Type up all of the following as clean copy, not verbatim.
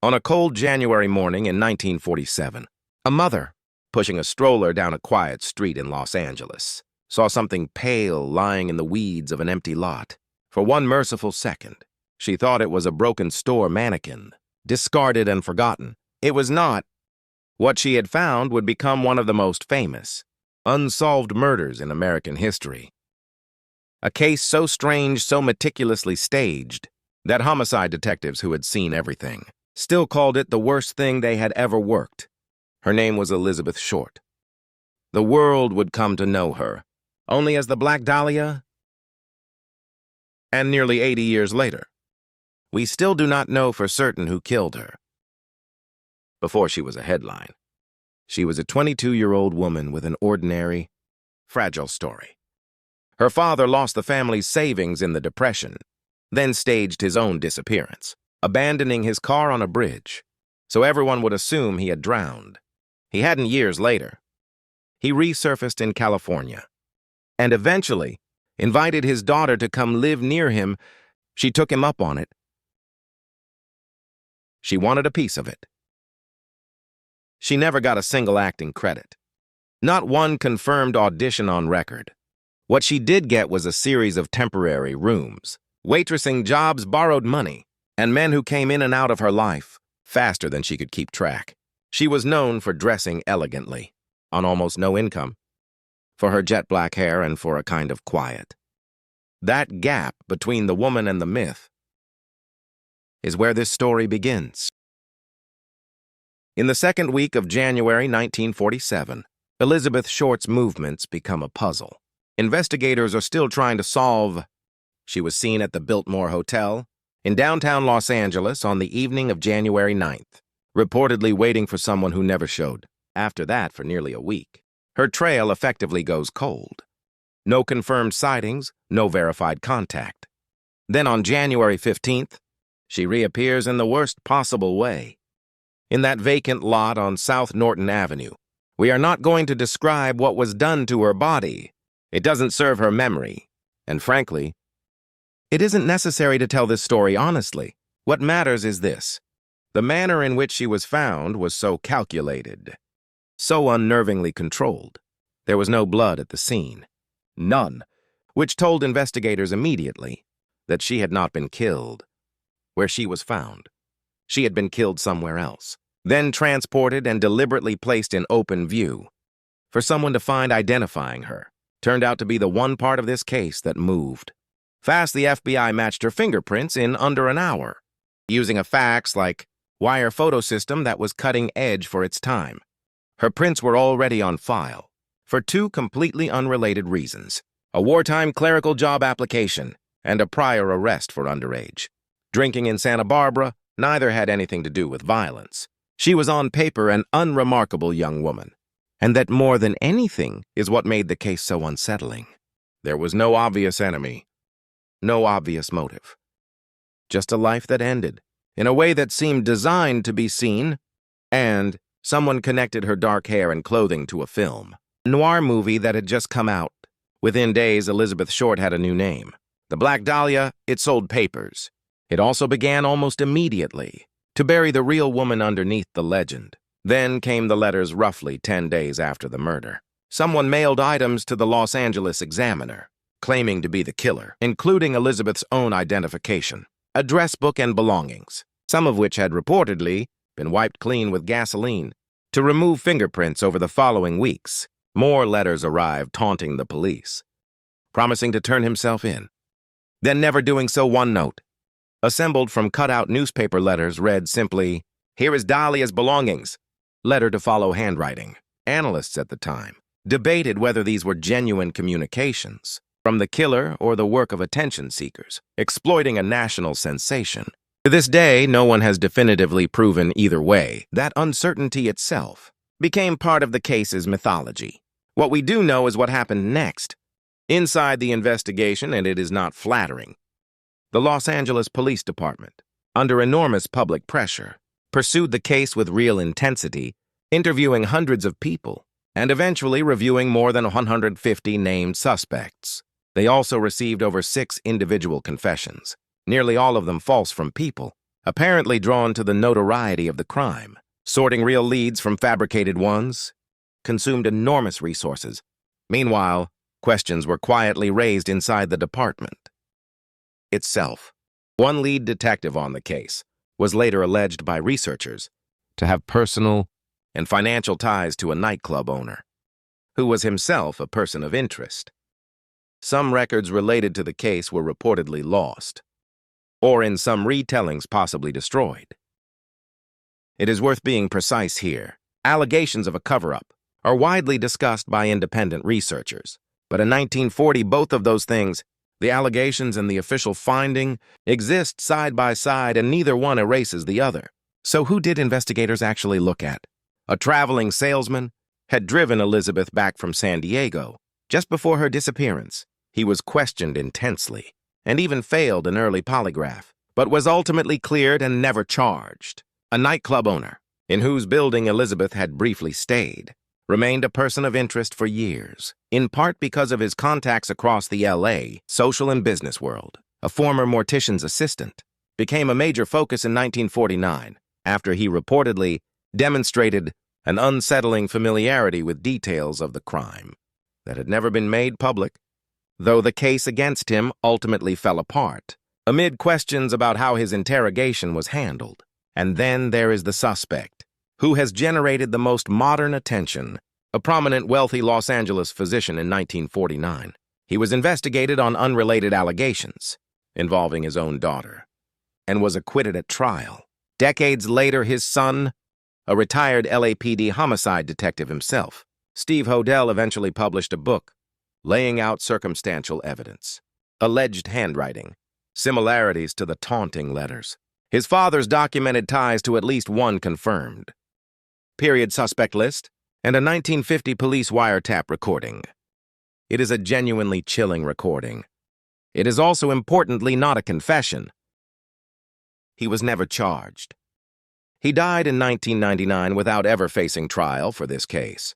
On a cold January morning in 1947, a mother, pushing a stroller down a quiet street in Los Angeles, saw something pale lying in the weeds of an empty lot. For one merciful second, she thought it was a broken store mannequin, discarded and forgotten. It was not. What she had found would become one of the most famous, unsolved murders in American history. A case so strange, so meticulously staged, that homicide detectives who had seen everything still called it the worst thing they had ever worked. Her name was Elizabeth Short. The world would come to know her only as the Black Dahlia. And nearly 80 years later, we still do not know for certain who killed her. Before she was a headline, she was a 22-year-old woman with an ordinary, fragile story. Her father lost the family's savings in the Depression, then staged his own disappearance, abandoning his car on a bridge, so everyone would assume he had drowned. He hadn't years later. He resurfaced in California, and eventually invited his daughter to come live near him. She took him up on it. She wanted a piece of it. She never got a single acting credit. Not one confirmed audition on record. What she did get was a series of temporary rooms, waitressing jobs, borrowed money, and men who came in and out of her life faster than she could keep track. She was known for dressing elegantly, on almost no income, for her jet black hair and for a kind of quiet. That gap between the woman and the myth is where this story begins. In the second week of January 1947, Elizabeth Short's movements become a puzzle. Investigators are still trying to solve. She was seen at the Biltmore Hotel in downtown Los Angeles on the evening of January 9th, reportedly waiting for someone who never showed. After that, for nearly a week, her trail effectively goes cold. No confirmed sightings, no verified contact. Then on January 15th, she reappears in the worst possible way. In that vacant lot on South Norton Avenue. We are not going to describe what was done to her body. It doesn't serve her memory. And frankly, it isn't necessary to tell this story honestly. What matters is this. The manner in which she was found was so calculated, so unnervingly controlled. There was no blood at the scene. None. Which told investigators immediately that she had not been killed where she was found. She had been killed somewhere else, then transported and deliberately placed in open view. For someone to find identifying her turned out to be the one part of this case that moved. Fast, the FBI matched her fingerprints in under an hour, using a fax-like wire photo system that was cutting edge for its time. Her prints were already on file for two completely unrelated reasons: a wartime clerical job application and a prior arrest for underage. Drinking in Santa Barbara, neither had anything to do with violence. She was on paper an unremarkable young woman, and that more than anything is what made the case so unsettling. There was no obvious enemy, no obvious motive. Just a life that ended in a way that seemed designed to be seen, and someone connected her dark hair and clothing to a film. A noir movie that had just come out. Within days, Elizabeth Short had a new name. The Black Dahlia, it sold papers. It also began almost immediately to bury the real woman underneath the legend. Then came the letters roughly 10 days after the murder. Someone mailed items to the Los Angeles Examiner, claiming to be the killer, including Elizabeth's own identification, address book, and belongings, some of which had reportedly been wiped clean with gasoline to remove fingerprints over the following weeks. More letters arrived taunting the police, promising to turn himself in. Then, never doing so, one note, assembled from cut-out newspaper letters, read simply, "Here is Dahlia's belongings." Letter to follow handwriting. Analysts at the time debated whether these were genuine communications from the killer or the work of attention seekers, exploiting a national sensation. To this day, no one has definitively proven either way. That uncertainty itself became part of the case's mythology. What we do know is what happened next. Inside the investigation, and it is not flattering, the Los Angeles Police Department, under enormous public pressure, pursued the case with real intensity, interviewing hundreds of people, and eventually reviewing more than 150 named suspects. They also received over 6 individual confessions, nearly all of them false from people apparently drawn to the notoriety of the crime. Sorting real leads from fabricated ones consumed enormous resources. Meanwhile, questions were quietly raised inside the department itself. One lead detective on the case was later alleged by researchers to have personal and financial ties to a nightclub owner, who was himself a person of interest. Some records related to the case were reportedly lost, or in some retellings possibly destroyed. It is worth being precise here. Allegations of a cover-up are widely discussed by independent researchers, but in 1940 both of those things, the allegations and the official finding, exist side by side and neither one erases the other. So who did investigators actually look at? A traveling salesman had driven Elizabeth back from San Diego just before her disappearance. He was questioned intensely and even failed an early polygraph, but was ultimately cleared and never charged. A nightclub owner, in whose building Elizabeth had briefly stayed, remained a person of interest for years, in part because of his contacts across the LA social and business world. A former mortician's assistant became a major focus in 1949 after he reportedly demonstrated an unsettling familiarity with details of the crime that had never been made public, though the case against him ultimately fell apart amid questions about how his interrogation was handled. And then there is the suspect, who has generated the most modern attention, a prominent wealthy Los Angeles physician in 1949. He was investigated on unrelated allegations involving his own daughter and was acquitted at trial. Decades later, his son, a retired LAPD homicide detective himself, Steve Hodel, eventually published a book laying out circumstantial evidence, alleged handwriting, similarities to the taunting letters. His father's documented ties to at least one confirmed period suspect list, and a 1950 police wiretap recording. It is a genuinely chilling recording. It is also importantly not a confession. He was never charged. He died in 1999 without ever facing trial for this case.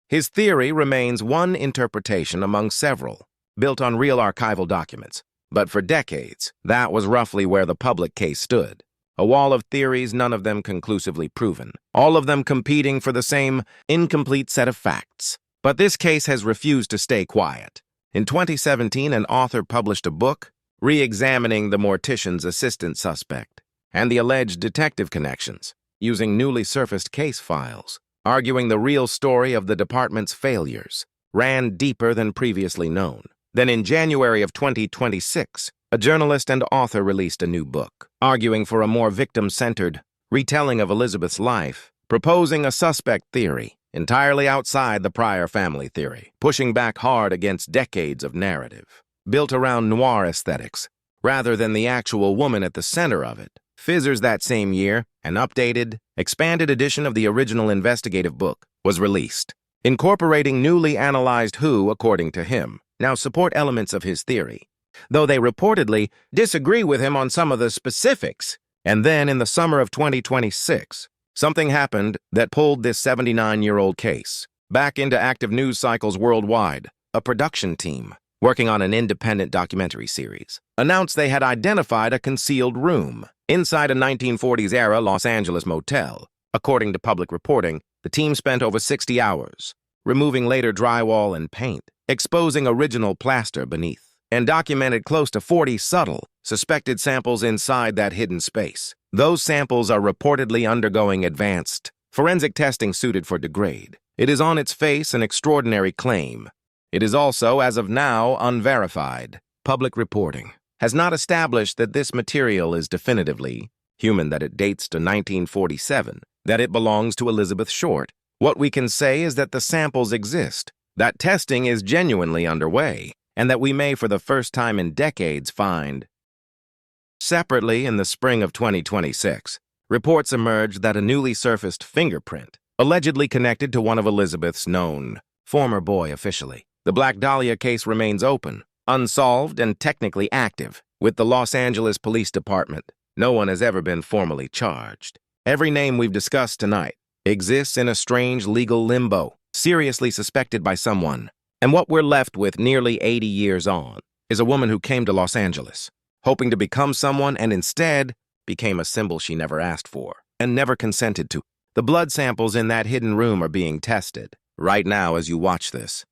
His theory remains one interpretation among several, built on real archival documents. But for decades, that was roughly where the public case stood. A wall of theories, none of them conclusively proven, all of them competing for the same incomplete set of facts. But this case has refused to stay quiet. In 2017, an author published a book re-examining the mortician's assistant suspect and the alleged detective connections, using newly surfaced case files, arguing the real story of the department's failures ran deeper than previously known. Then in January of 2026, a journalist and author released a new book, arguing for a more victim-centered retelling of Elizabeth's life, proposing a suspect theory entirely outside the prior family theory, pushing back hard against decades of narrative, built around noir aesthetics, rather than the actual woman at the center of it. Fizzers that same year, an updated, expanded edition of the original investigative book was released, incorporating newly analyzed who, according to him, now support elements of his theory, though they reportedly disagree with him on some of the specifics. And then in the summer of 2026, something happened that pulled this 79-year-old case back into active news cycles worldwide. A production team working on an independent documentary series announced they had identified a concealed room inside a 1940s-era Los Angeles motel. According to public reporting, the team spent over 60 hours removing later drywall and paint, exposing original plaster beneath, and documented close to 40 subtle, suspected samples inside that hidden space. Those samples are reportedly undergoing advanced forensic testing suited for degrade. It is on its face an extraordinary claim. It is also, as of now, unverified. Public reporting has not established that this material is definitively human, that it dates to 1947, that it belongs to Elizabeth Short. What we can say is that the samples exist, that testing is genuinely underway, and that we may for the first time in decades find. Separately, in the spring of 2026, reports emerged that a newly surfaced fingerprint, allegedly connected to one of Elizabeth's known former boy officially. The Black Dahlia case remains open, unsolved, and technically active with the Los Angeles Police Department. No one has ever been formally charged. Every name we've discussed tonight exists in a strange legal limbo, seriously suspected by someone. And what we're left with nearly 80 years on is a woman who came to Los Angeles, hoping to become someone and instead became a symbol she never asked for and never consented to. The blood samples in that hidden room are being tested right now as you watch this.